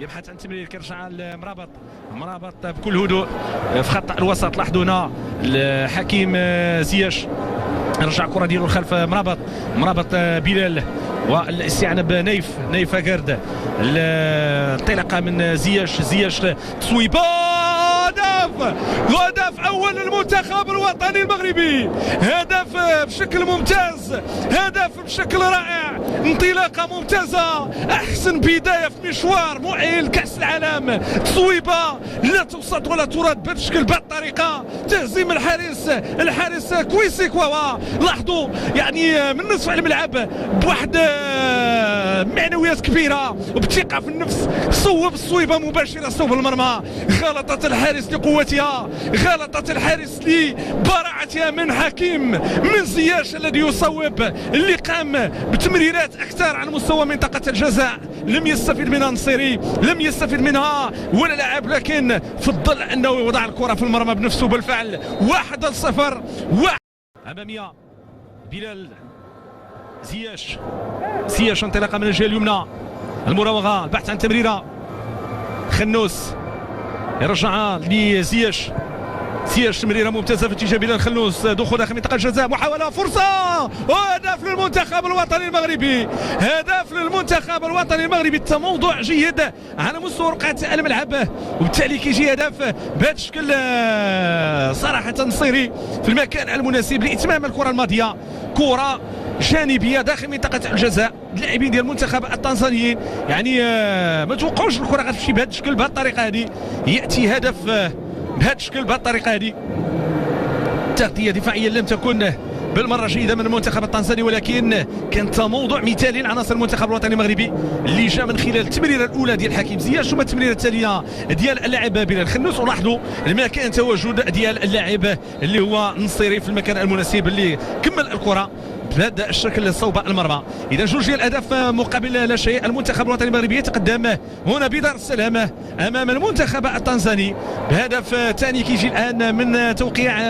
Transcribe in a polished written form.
يبحث عن تمرير كيرجع مرابط بكل هدوء في خط الوسط. لاحظوا هنا الحكيم زياش رجع الكره ديالو لخلف مرابط بلال والاستعانه بنيف اكارد. الانطلاقه من زياش تصويبه هدف اول للمنتخب الوطني المغربي. هدف بشكل ممتاز، هدف بشكل رائع، انطلاقه ممتازه، احسن بدايه في مشوار مؤهل كاس العالم. تصويبه لا توسط ولا ترد بهذا الشكل بهذه الطريقه. تهزيم الحارس كويسيكوا. لاحظوا يعني من نصف الملعب بواحد معنويات كبيره وبثقه في النفس صوب الصويبه مباشره صوب المرمى. غلطت الحارس لقوتها، غلطت الحارس لبراعتها من حكيم من زياش الذي يصوب، اللي قام بتمريرات اكثر على مستوى منطقه الجزاء. لم يستفيد منها النصيري، لم يستفيد منها ولا لاعب، لكن فضل انه يوضع الكره في المرمى بنفسه. بالفعل 1-0 اماميه بلال. زياش انطلاقه من الجهه اليمنى، المراوغه، البحث عن تمريره. خنوس يرجعها لزياش، تمريره ممتازه في اتجاه بلال خنوس، دخول داخل منطقه الجزاء، محاوله، فرصه، هدف للمنتخب الوطني المغربي. هدف للمنتخب الوطني المغربي. التموضع جيد على مستوى رقعه الملعب، وبالتالي كيجي هدف بهذا الشكل صراحه نصيري في المكان المناسب لاتمام الكره الماضيه. كره جانبيه داخل منطقه الجزاء. اللاعبين ديال المنتخب التنزانيين يعني ما توقعوش الكره غتمشي بهذا الشكل بهذه الطريقه هذه. ياتي هدف بهذا الشكل بهذه الطريقه هذه. تغطيه دفاعيه لم تكن بالمره جيده من المنتخب التنزاني، ولكن كان تموضع مثالي لعناصر المنتخب الوطني المغربي اللي جاء من خلال التمريره الاولى ديال حكيم زياش ثم التمريره التاليه ديال اللاعب بلال خنوس. ولاحظوا المكان تواجد ديال اللاعب اللي هو نصيري في المكان المناسب اللي كمل الكره بهذا الشكل صوب المرمى. اذا جوج ديال الاهداف مقابل لا شيء. المنتخب الوطني المغربي يتقدم هنا بدار السلام امام المنتخب التنزاني بهدف ثاني كيجي الان من توقيع